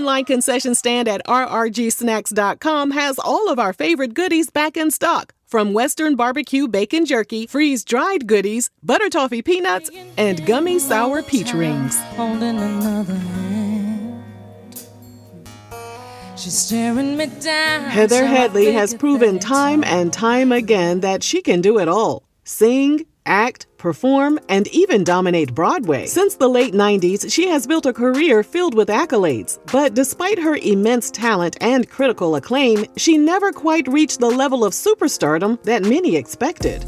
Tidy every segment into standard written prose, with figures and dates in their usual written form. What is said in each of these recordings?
online concession stand at rrgsnacks.com has all of our favorite goodies back in stock, from Western barbecue bacon jerky, freeze-dried goodies, butter toffee peanuts, and gummy sour peach rings. Holding another hand. She's staring me down. Heather Headley has proven time and time again that she can do it all: sing, act, perform, and even dominate Broadway. Since the late 90s, she has built a career filled with accolades. But despite her immense talent and critical acclaim, she never quite reached the level of superstardom that many expected.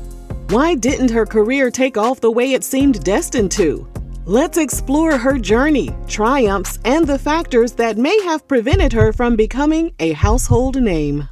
Why didn't her career take off the way it seemed destined to? Let's explore her journey, triumphs, and the factors that may have prevented her from becoming a household name.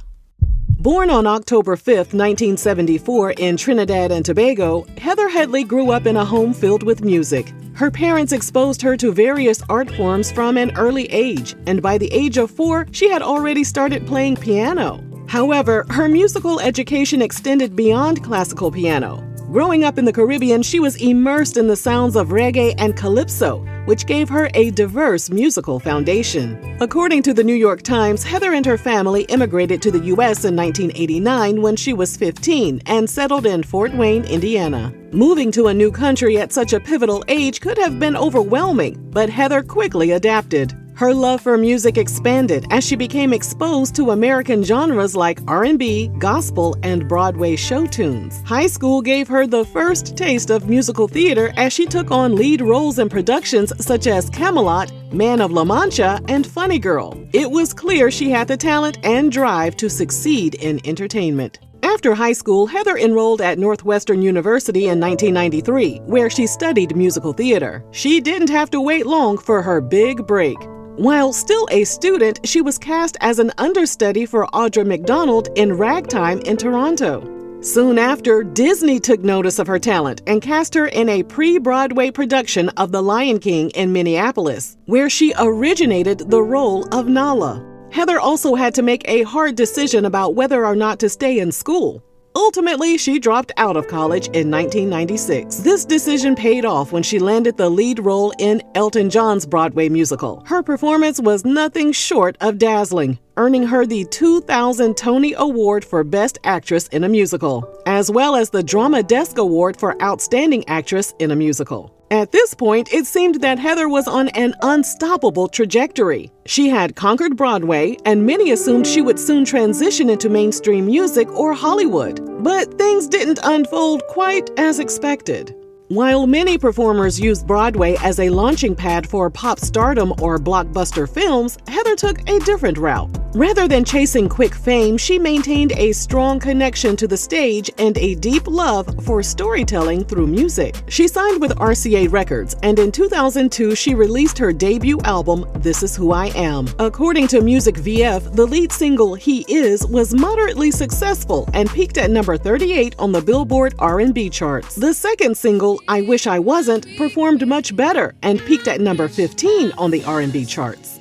Born on October 5, 1974 in Trinidad and Tobago, Heather Headley grew up in a home filled with music. Her parents exposed her to various art forms from an early age, and by the age of 4, she had already started playing piano. However, her musical education extended beyond classical piano. Growing up in the Caribbean, she was immersed in the sounds of reggae and calypso, which gave her a diverse musical foundation. According to the New York Times, Heather and her family immigrated to the U.S. in 1989 when she was 15 and settled in Fort Wayne, Indiana. Moving to a new country at such a pivotal age could have been overwhelming, but Heather quickly adapted. Her love for music expanded as she became exposed to American genres like R&B, gospel, and Broadway show tunes. High school gave her the first taste of musical theater as she took on lead roles in productions such as Camelot, Man of La Mancha, and Funny Girl. It was clear she had the talent and drive to succeed in entertainment. After high school, Heather enrolled at Northwestern University in 1993, where she studied musical theater. She didn't have to wait long for her big break. While still a student, she was cast as an understudy for Audra McDonald in Ragtime in Toronto. Soon after, Disney took notice of her talent and cast her in a pre-Broadway production of The Lion King in Minneapolis, where she originated the role of Nala. Heather also had to make a hard decision about whether or not to stay in school. Ultimately, she dropped out of college in 1996. This decision paid off when she landed the lead role in Elton John's Broadway musical. Her performance was nothing short of dazzling, earning her the 2000 Tony Award for Best Actress in a Musical, as well as the Drama Desk Award for Outstanding Actress in a Musical. At this point, it seemed that Heather was on an unstoppable trajectory. She had conquered Broadway, and many assumed she would soon transition into mainstream music or Hollywood. But things didn't unfold quite as expected. While many performers use Broadway as a launching pad for pop stardom or blockbuster films, Heather took a different route. Rather than chasing quick fame, she maintained a strong connection to the stage and a deep love for storytelling through music. She signed with RCA Records, and in 2002 she released her debut album, This Is Who I Am. According to Music VF, the lead single, He Is, was moderately successful and peaked at number 38 on the Billboard R&B charts. The second single, I Wish I Wasn't, performed much better and peaked at number 15 on the R&B charts.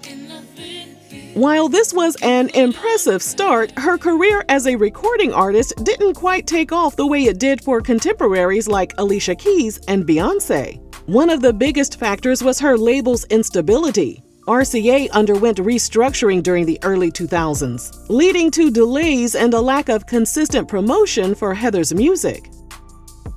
While this was an impressive start, her career as a recording artist didn't quite take off the way it did for contemporaries like Alicia Keys and Beyoncé. One of the biggest factors was her label's instability. RCA underwent restructuring during the early 2000s, leading to delays and a lack of consistent promotion for Heather's music.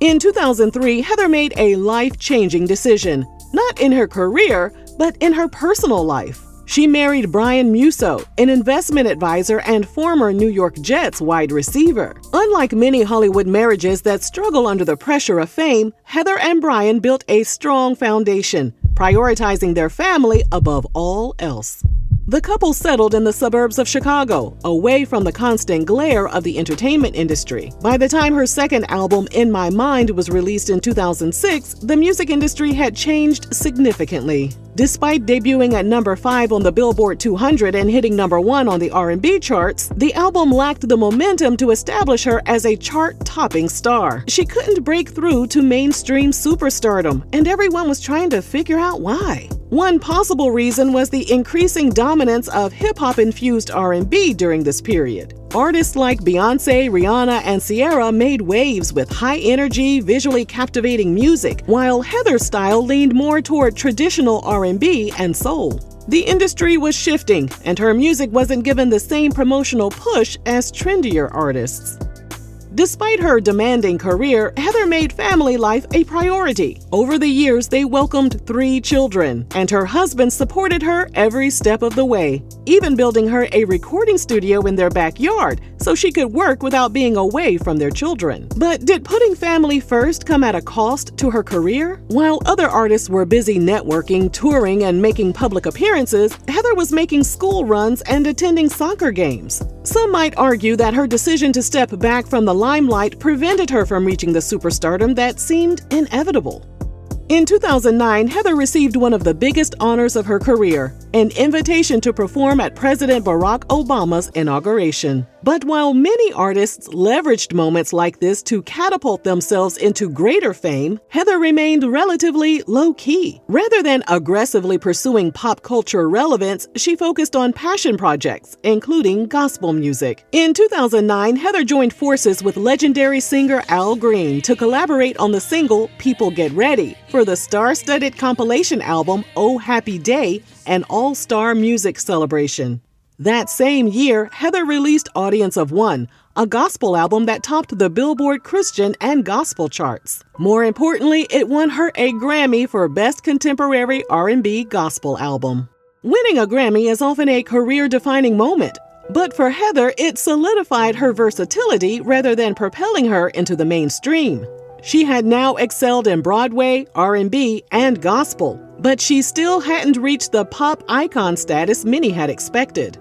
In 2003, Heather made a life-changing decision, not in her career, but in her personal life. She married Brian Musso, an investment advisor and former New York Jets wide receiver. Unlike many Hollywood marriages that struggle under the pressure of fame, Heather and Brian built a strong foundation, prioritizing their family above all else. The couple settled in the suburbs of Chicago, away from the constant glare of the entertainment industry. By the time her second album, In My Mind, was released in 2006, the music industry had changed significantly. Despite debuting at number 5 on the Billboard 200 and hitting number 1 on the R&B charts, the album lacked the momentum to establish her as a chart-topping star. She couldn't break through to mainstream superstardom, and everyone was trying to figure out why. One possible reason was the increasing dominance of hip-hop-infused R&B during this period. Artists like Beyoncé, Rihanna, and Ciara made waves with high-energy, visually captivating music, while Heather's style leaned more toward traditional R&B and soul. The industry was shifting, and her music wasn't given the same promotional push as trendier artists. Despite her demanding career, Heather made family life a priority. Over the years, they welcomed 3 children, and her husband supported her every step of the way, even building her a recording studio in their backyard so she could work without being away from their children. But did putting family first come at a cost to her career? While other artists were busy networking, touring, and making public appearances, Heather was making school runs and attending soccer games. Some might argue that her decision to step back from the limelight prevented her from reaching the superstardom that seemed inevitable. In 2009, Heather received one of the biggest honors of her career, an invitation to perform at President Barack Obama's inauguration. But while many artists leveraged moments like this to catapult themselves into greater fame, Heather remained relatively low-key. Rather than aggressively pursuing pop culture relevance, she focused on passion projects, including gospel music. In 2009, Heather joined forces with legendary singer Al Green to collaborate on the single People Get Ready for the star-studded compilation album Oh Happy Day, an all-star music celebration. That same year, Heather released Audience of One, a gospel album that topped the Billboard Christian and Gospel charts. More importantly, it won her a Grammy for Best Contemporary R&B Gospel Album. Winning a Grammy is often a career-defining moment, but for Heather, it solidified her versatility rather than propelling her into the mainstream. She had now excelled in Broadway, R&B, and gospel, but she still hadn't reached the pop icon status many had expected.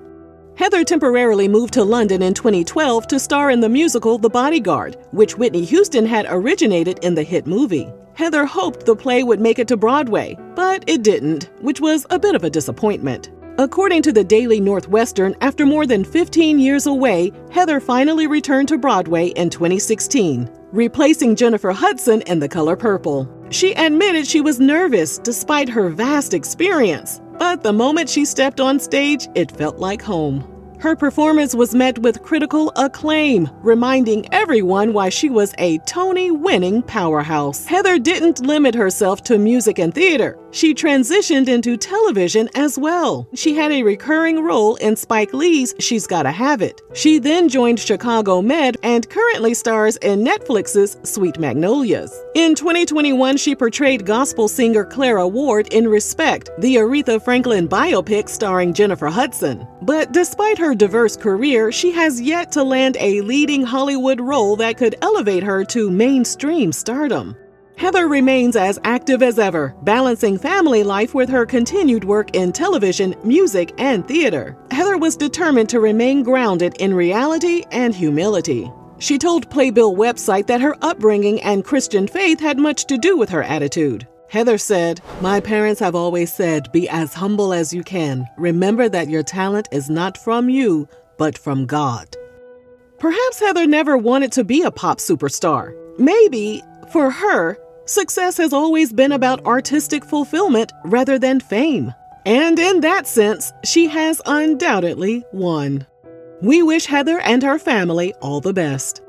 Heather temporarily moved to London in 2012 to star in the musical The Bodyguard, which Whitney Houston had originated in the hit movie. Heather hoped the play would make it to Broadway, but it didn't, which was a bit of a disappointment. According to the Daily Northwestern, after more than 15 years away, Heather finally returned to Broadway in 2016, replacing Jennifer Hudson in The Color Purple. She admitted she was nervous despite her vast experience, but the moment she stepped on stage, it felt like home. Her performance was met with critical acclaim, reminding everyone why she was a Tony-winning powerhouse. Heather didn't limit herself to music and theater. She transitioned into television as well. She had a recurring role in Spike Lee's She's Gotta Have It. She then joined Chicago Med and currently stars in Netflix's Sweet Magnolias. In 2021, she portrayed gospel singer Clara Ward in Respect, the Aretha Franklin biopic starring Jennifer Hudson. But despite her diverse career, she has yet to land a leading Hollywood role that could elevate her to mainstream stardom. Heather remains as active as ever, balancing family life with her continued work in television, music, and theater. Heather was determined to remain grounded in reality and humility. She told Playbill website that her upbringing and Christian faith had much to do with her attitude. Heather said, "My parents have always said, be as humble as you can. Remember that your talent is not from you, but from God." Perhaps Heather never wanted to be a pop superstar. Maybe, for her, success has always been about artistic fulfillment rather than fame. And in that sense, she has undoubtedly won. We wish Heather and her family all the best.